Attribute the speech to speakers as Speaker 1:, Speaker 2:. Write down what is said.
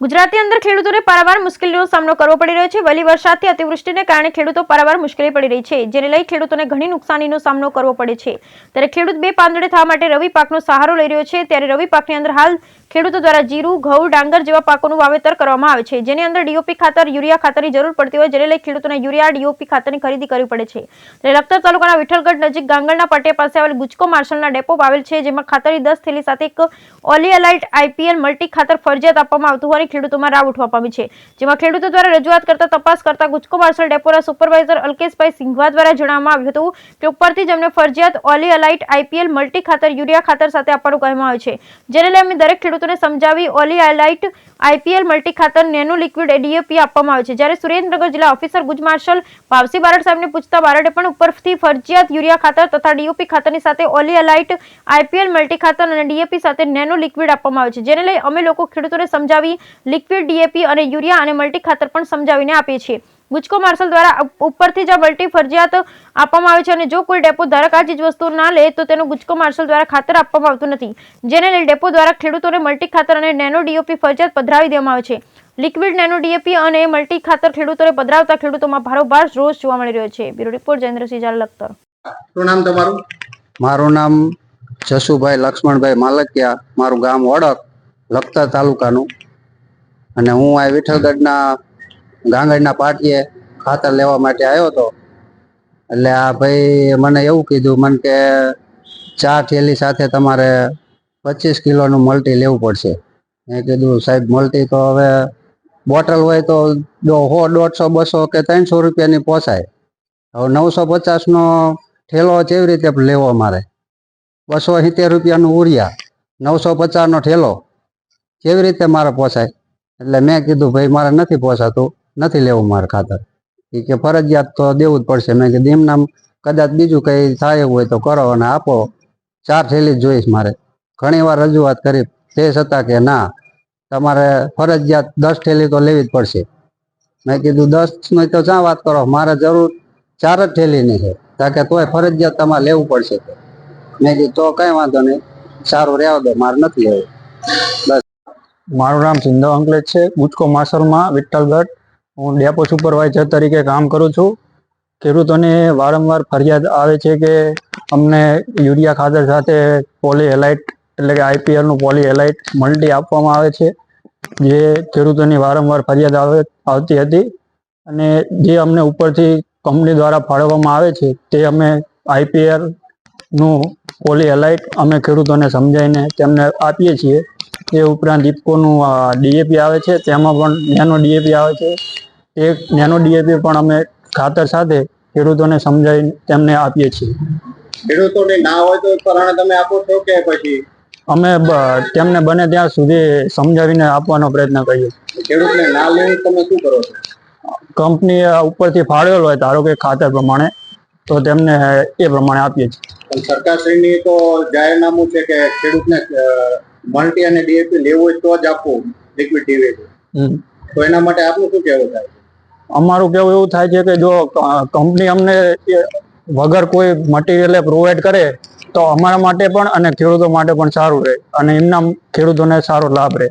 Speaker 1: ગુજરાતની અંદર ખેડૂતોને પારાવાર મુશ્કેલીનો સામનો કરવો પડી રહ્યો છે। વહેલી વરસાદથી અતિવૃષ્ટિને કારણે ખેડૂતો પારાવાર મુશ્કેલી પડી રહી છે, જેને લઈ ખેડૂતોને ઘણી નુકસાનીનો સામનો કરવો પડે છે। ત્યારે ખેડૂત બે પાંદડે થવા માટે રવિ પાકનો સહારો લઈ રહ્યો છે। ત્યારે રવિ પાકની અંદર હાલ ખેડૂતો દ્વારા જીરું, ઘઉં, ડાંગર જેવા પાકોનું વાવેતર કરવામાં આવે છે, જેની અંદર ડીઓપી ખાતર, યુરિયા ખાતરની જરૂર પડતી હોય, જેને લઈ ખેડૂતોને યુરિયા, ડીઓપી ખાતરની ખરીદી કરવી પડે છે। ત્યારે લખતર તાલુકાના વિઠ્ઠલગઢ નજીક ગાંગણના પાટિયા પાસે આવેલ ગુજકો માર્શલના ડેપો આવેલ છે, જેમાં ખાતરની 10 થેલી સાથે એક ઓલિયાલાઇટ આઈપીએલ મલ્ટી ખાતર ફરજિયાત આપવામાં આવતું હોવાની ખેડૂતોમાં રાવ ઉઠવા પામી છે। જેમાં ખેડૂતો દ્વારા રજૂઆત કરતા તપાસ કરતા ગુજકો માર્શલ ડેપોના સુપરવાઇઝર અલ્કેશભાઈ સિંઘવા દ્વારા જણાવવામાં આવ્યું હતું કે ઉપરથી જ અમને ફરજિયાત ઓલિયાલાઇટ આઈપીએલ મલ્ટી ખાતર યુરિયા ખાતર સાથે આપવાનું કહેવામાં આવે છે, જેને લઈ અમે દરેક ખેડૂતોને સમજાવી ઓલિયાલાઇટ આઈપીએલ મલ્ટી ખાતર નેનો લિક્વિડ ડીએપી આપવામાં આવે છે। જ્યારે સુરેન્દ્રનગર જિલ્લા ઓફિસર ગુજ માર્શલ ભાવસી બારડ સાહેબને પૂછતા બારડે પણ ઉપરથી ફરજિયાત યુરિયા ખાતર તથા ડીઓપી ખાતરની સાથે ઓલિયાલાઇટ આઈપીએલ મલ્ટી ખાતર અને ડીએપી સાથે નેનો લિક્વિડ આપવામાં આવે છે, જેને લઈ અમે લોકો ખેડૂતોને સમજાવી લિક્વિડ ડીએપી અને યુરિયા અને મલ્ટી ખાતર પણ સમજાવીને આપીએ છીએ। ગુજકો માર્શલ દ્વારા ઉપરથી જ આ મલ્ટી ફરજિયાત આપવામાં આવે છે અને જો કોઈ ડેપો ધારક આ ચીજ વસ્તુ ના લે તો તેનું ગુજકો માર્શલ દ્વારા ખાતર આપવામાં આવતું નથી, જેને લઈ ડેપો દ્વારા ખેડૂતોને મલ્ટી ખાતર અને નેનો ડીઓપી ફરજિયાત પધરાવી દેવામાં આવે છે। લિક્વિડ નેનો ડીએપી અને મલ્ટી ખાતર ખેડૂતોને પધરાવતા ખેડૂતોમાં ભારોભાર રોષ જોવા મળી રહ્યો છે। Bureau report Jayendrasinh Zala, Lakhtar.
Speaker 2: શું નામ તમારું?
Speaker 3: મારું નામ જસુભાઈ લક્ષ્મણભાઈ માલકિયા, મારું ગામ વડક, લખતર તાલુકાનું, અને હું આ વિઠ્ઠલગઢના ગાંગડના પાટીએ ખાતર લેવા માટે આવ્યો હતો। એટલે આ ભાઈ મને એવું કીધું મને કે 4 થેલી સાથે તમારે 25 કિલોનું મલ્ટી લેવું પડશે। મેં કીધું સાહેબ મલ્ટી તો હવે બોટલ હોય તો 100, 150, 200 કે 300 રૂપિયાની પોસાય, હવે 950નો ઠેલો કેવી રીતે લેવો? મારે 270 રૂપિયાનું ઉરિયા, 950નો ઠેલો કેવી રીતે મારે પોસાય? એટલે મેં કીધું ભાઈ મારે નથી પોસાતું, નથી લેવું મારે ખાતર। એ કે ફરજિયાત તો દેવું જ પડશે। મેં કીધું એમ નામ કદાચ બીજું કંઈ થાય એવું હોય તો કરો અને આપો, 4 થેલી જ જોઈશ મારે। ઘણી વાર રજૂઆત કરી તે છતાં કે ના તમારે ફરજિયાત 10 થેલી તો લેવી જ પડશે। મેં કીધું 10ની તો ક્યાં વાત કરો, મારે જરૂર 4 જ થેલીની છે, કારણ કે તોય ફરજિયાત તમારે લેવું પડશે। મેં કીધું તો કઈ વાંધો નહીં, સારું રહેવા દો, મારે નથી લેવું, બસ।
Speaker 4: મારું નામ સિંધવ અંકલેજ છે, ગુજકો માર્શલમાં વિઠ્ઠલગઢ। હું ડેપો સુપરવાઇઝર તરીકે કામ કરું છું। ખેડૂતોને વારંવાર ફરિયાદ આવે છે કે અમને યુરિયા ખાતર સાથે પોલીહેલાઇટ એટલે કે આઈપીએલનું પોલીહેલાઇટ મલ્ટી આપવામાં આવે છે, જે ખેડૂતોની વારંવાર ફરિયાદ આવતી હતી, અને જે અમને ઉપરથી કંપની દ્વારા ફાળવવામાં આવે છે તે અમે આઈપીએલનું પોલીહેલાઇટ અમે ખેડૂતોને સમજાવીને તેમને આપીએ છીએ। તે ઉપરાંત ઇફકોનું ડીએપી આવે છે, તેમાં પણ નેનો ડીએપી આવે છે, તે નેનો ડીએપી પણ અમે ખાતર સાથે ખેડૂતોને સમજાવીને તેમને આપીએ છીએ।
Speaker 2: ખેડૂતોને ના હોય તો પ્રમાણે તમે આપો છો કે પછી?
Speaker 4: અમે તેમને બને ત્યાં સુધી સમજાવીને આપવાનો પ્રયત્ન કરીએ છીએ।
Speaker 2: ખેડૂતને ના લેવું તમે શું કરો છો?
Speaker 4: કંપની ઉપરથી ફાળવેલ હોય ધારો કે ખાતર પ્રમાણે, તો તેમને એ પ્રમાણે આપીએ છીએ।
Speaker 2: પણ સરકારશ્રીની તો જાહેરનામું છે કે ખેડૂતને મલ્ટી અને ડીએપી લેવું હોય તો જ આપવું, લિક્વિડ ડીએપી, તો એના માટે આપનું શું કહેવું થાય?
Speaker 4: અમારું કહેવું એવું થાય છે કે જો કંપની અમને વગર કોઈ મટીરિયલ પ્રોવાઈડ કરે તો અમારા માટે પણ અને ખેડૂતો માટે પણ સારું રહે, અને એમના ખેડૂતોને સારો લાભ રહે।